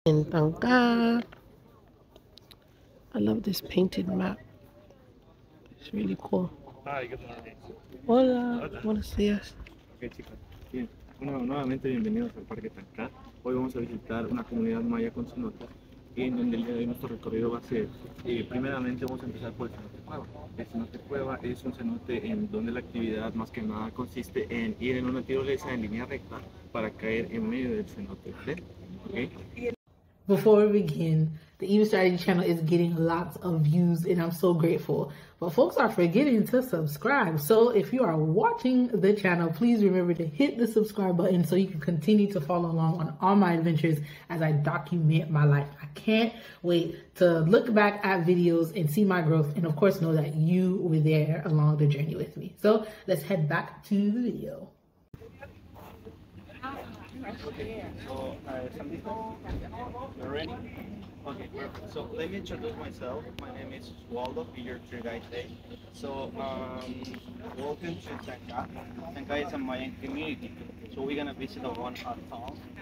KIN Tankah. I love this painted map. It's really cool. Hi, good morning. Hola, buenos días. Ok, chicos. Bien. Bueno, nuevamente bienvenidos al Parque Tankah. Hoy vamos a visitar una comunidad maya con cenotes, en donde el día de hoy nuestro recorrido va a ser, primeramente vamos a empezar por el cenote cueva. El cenote cueva es un cenote en donde la actividad más que nada consiste en ir en una tirolesa en línea recta para caer en medio del cenote. ¿Okay? Before we begin, the Even Strategy channel is getting lots of views and I'm so grateful. But folks are forgetting to subscribe. So if you are watching the channel, please remember to hit the subscribe button so you can continue to follow along on all my adventures as I document my life. I can't wait to look back at videos and see my growth and of course know that you were there along the journey with me. So let's head back to the video. Okay, so you're ready? Okay, perfect. So let me introduce myself. My name is Waldo, your tour guide today. So welcome to Tankah. Tankah is a Mayan community. So we're gonna visit the one town,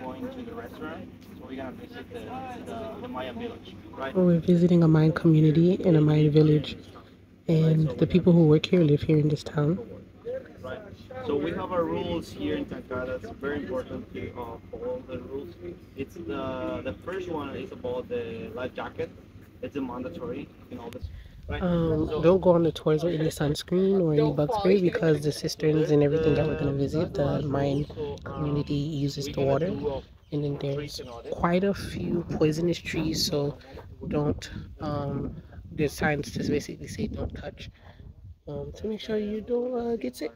going to the restaurant. So we're gonna visit the Mayan village, right? We're visiting a Mayan community in a Mayan village, and the people who work here live here in this town. Right. So we have our rules here in Tankah. That's very important to follow the rules. It's the first one is about the life jacket. It's a mandatory in all this. Right? Don't go on the tours with any sunscreen or any bug spray because the cisterns and everything that we're going to visit, the Mayan community uses the water. And then there's quite a few poisonous trees, so don't, there's signs to basically say don't touch, to make sure you don't get sick.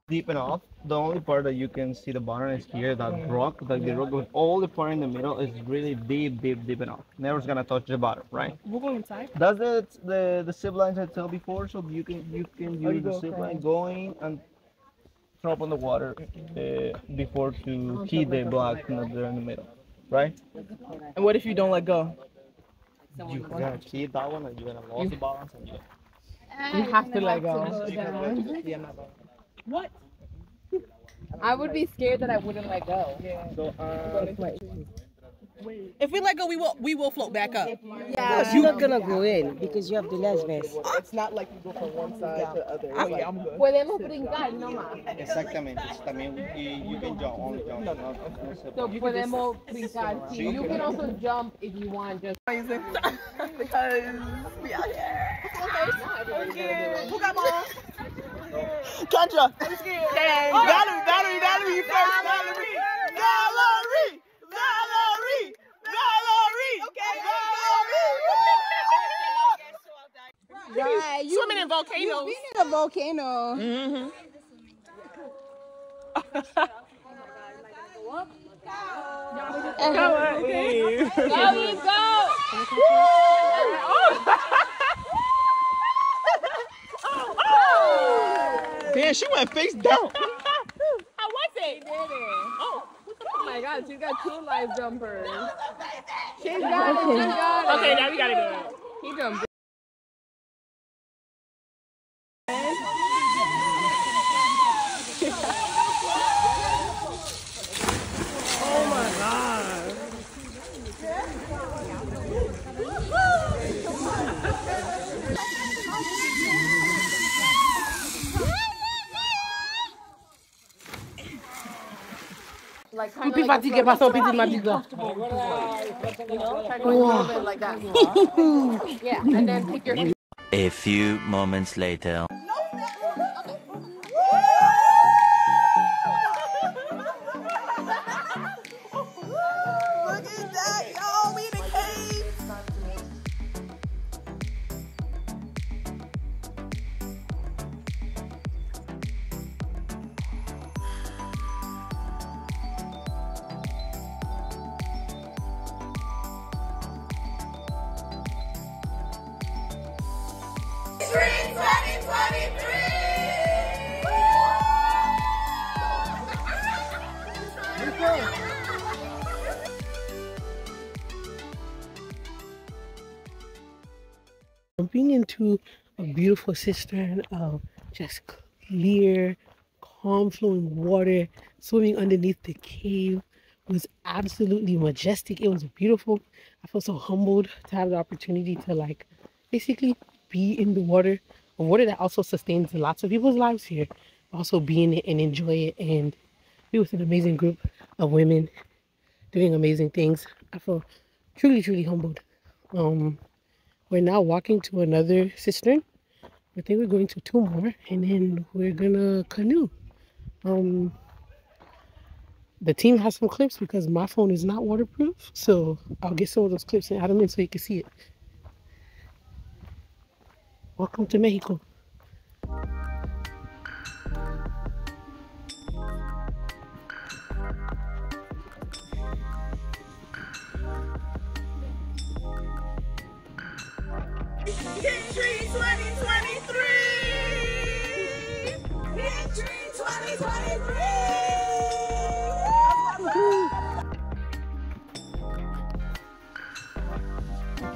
Deep enough. The only part that you can see the bottom is here. That rock, like the rock with all the part in the middle, is really deep enough. Never's gonna touch the bottom, right? We'll go inside. That's the zip lines I told before. So you can use the zip line going and drop on the water before to keep the block not there in the middle, right? And what if you don't let go? You gotta keep that one, and you're gonna lose the balance. And You have to let go. What? I would be scared that I wouldn't let go. So, if we let go, we will float back up. Yeah, you're not gonna go in because you have the last vest. It's not like you go from one side to the other. Okay, I'm good. Podemos brincar, no más. exactamente. También you can jump, only jump. So podemos brincar. You can also jump if you want. Just because we out here. Who got balls? Kendra. I'm scared. Valerie first. Valerie. Okay. Valerie. Swimming in volcanoes. Being in a volcano. Mm-hmm. Damn, she went face down. How was it? She did it. Oh my God, she's got 2 life jumpers. She's got it. Okay, now we gotta do it. He jumped. Oh my God. Like kind of like, you know, try to like a little bit like that. Yeah, and then pick your. A few moments later. Look at that, y'all. We in a cave. Jumping into a beautiful cistern of just clear, calm flowing water, swimming underneath the cave was absolutely majestic. It was beautiful. I felt so humbled to have the opportunity to like basically be in the water, a water that also sustains lots of people's lives here. Also be in it and enjoy it and be with an amazing group of women doing amazing things. I feel truly, truly humbled. We're now walking to another cistern. I think we're going to 2 more, and then we're gonna canoe. The team has some clips because my phone is not waterproof, so I'll get some of those clips and add them in so you can see it. Welcome to Mexico. Country 2023! Country 2023!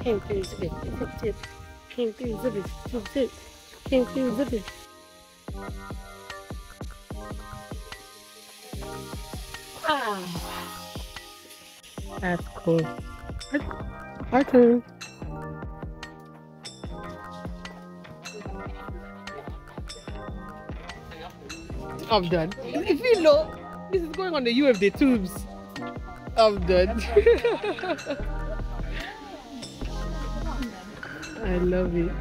Came through zip it, came through zip it, came through zip it. Ah, that's cool. Our turn. I'm done. If you know, this is going on the UFD tubes. I'm done. I love it.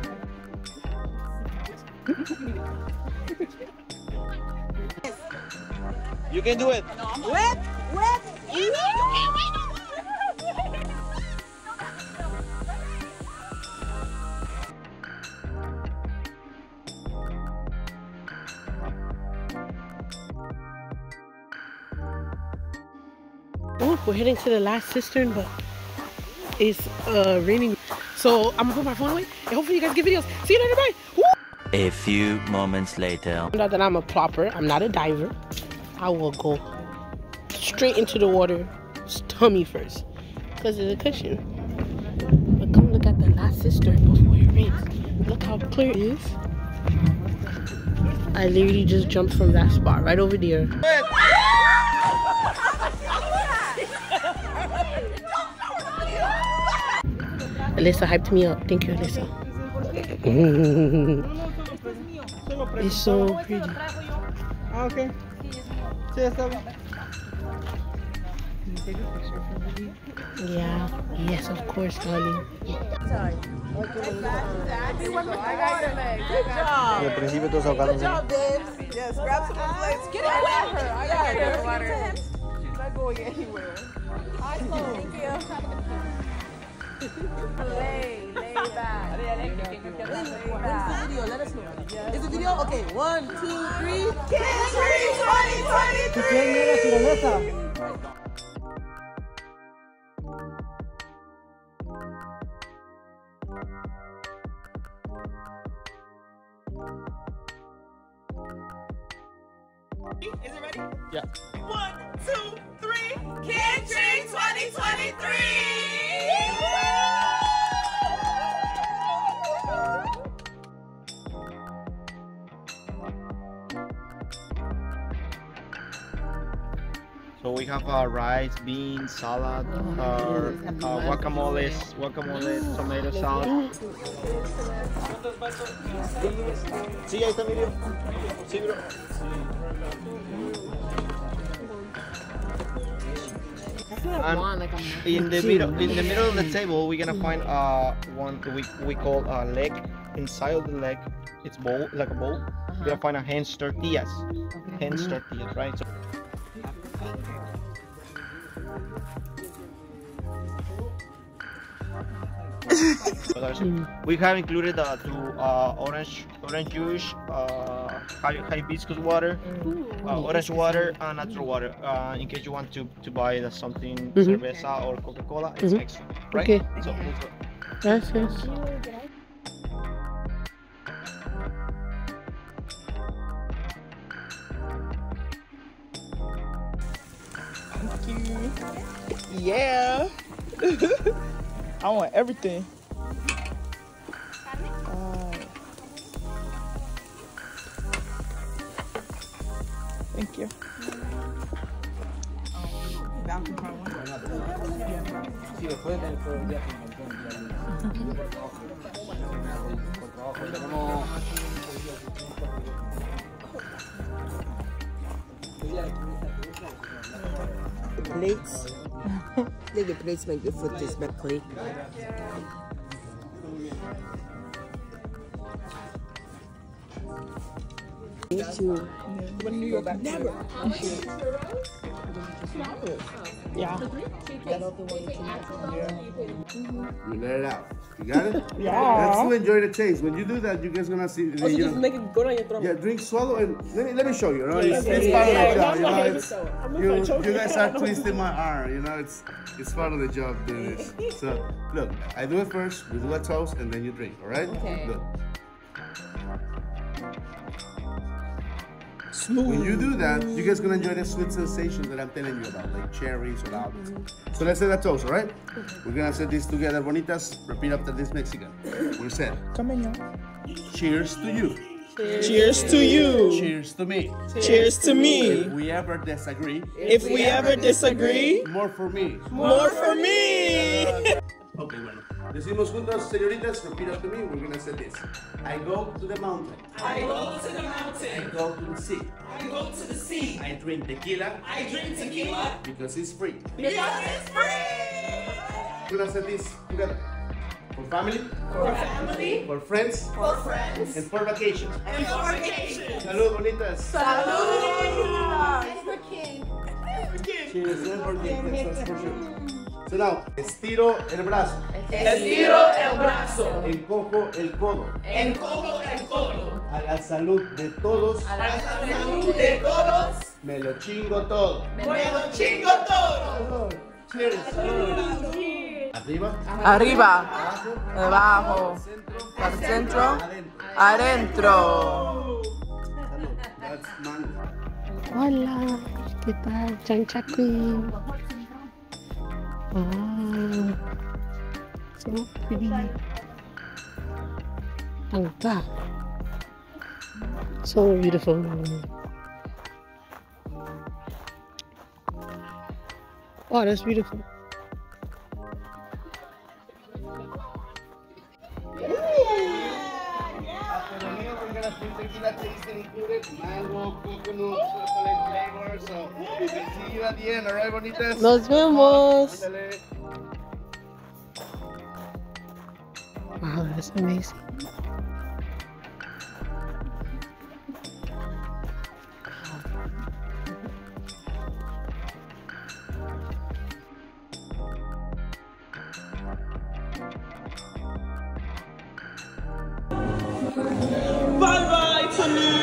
You can do it. Whip! Oh, we're heading to the last cistern, but it's raining. So I'm gonna put my phone away and hopefully you guys get videos. See you later, bye! Woo! A few moments later. Not that I'm a plopper, I'm not a diver. I will go straight into the water, tummy first, because of the cushion. But come look at the last cistern before it rains. Look how clear it is. I literally just jumped from that spot right over there. Alyssa hyped me up. Thank you, Alyssa. It's so pretty. Okay. Cheers, Toby. Yeah. Yes, of course, darling. Al principio todos ahogándose. Yes, grab some of the plates. Get it away from her. I got her. She's not going anywhere. Eyes closed. Thank you. Lay back. When's the video? Let us know. Is the video? Okay, 1, 2, 3. Country 2023! Is it ready? Yeah. 1, 2, 3. Country 2023! So we have rice, beans, salad, guacamole, tomato sauce. Sí, ahí está mi video. Sí, bro. And in the middle of the table, we're gonna find one we call a leg. Inside of the leg, it's bowl like a bowl. We're gonna find a hen's tortillas. Hen's tortillas, right? So we have included 2 orange juice, hibiscus water, orange water, and natural water. In case you want to buy something cerveza or Coca-Cola, it's extra, right? Okay. So let's go. Yes, yes. Thank you. Yeah. I want everything. Thank you. Plates. Like the plates make the food taste better. Me too. When New York, never. Yeah. You let it out. You got it? Yeah. That's to enjoy the taste. When you do that, you guys gonna see. Also, just make it go down your throat. Yeah, drink, swallow, and let me show you. You know, it's part of the job. You know, you guys are twisting my arm. You know, it's part of the job doing this. So look, I do it first. We do a toast, and then you drink. All right? Okay. Look. Smooth. When you do that, you guys gonna enjoy the sweet sensations that I'm telling you about, like cherries or almonds. So let's say that toast, all right? We're gonna say this together, bonitas. Repeat after this, Mexican. We're set. Come in, y'all. Cheers to you. Cheers to you. Cheers to me. Cheers to me. If we ever disagree, more for me. More for me. Okay, bueno. Decimos juntos, señoritas, repeat after me. We're gonna say this. I go to the mountain. I go to the mountain. I go to the sea. I go to the sea. I drink tequila. I drink tequila. Because it's free. Because it's free. We're gonna say this together. For family. For family. For friends. For friends. And for vacation. And for vacation. Salud, bonitas. Salud. And for King. Cheers, and for that's for sure. So now, estiro el brazo. Estiro el brazo. Encojo el codo. Encojo el codo. A la salud de todos. A la salud de todos. Me lo chingo todo. Me lo chingo todo. Cheers. Arriba. Arriba. Abajo. Abajo. Al centro. Adentro. Salud. That's mango. Hola, ¿qué tal? Chancha Queen. Oh, so pretty. Tankah. So beautiful. Oh, that's beautiful. After the meal, we're gonna put tequila tasting included, mango, coconut, chocolate flavor. So we can see you at the end, alright, bonitas? Nos vemos. Ándale. Wow, that's amazing. Bye bye, Tulum.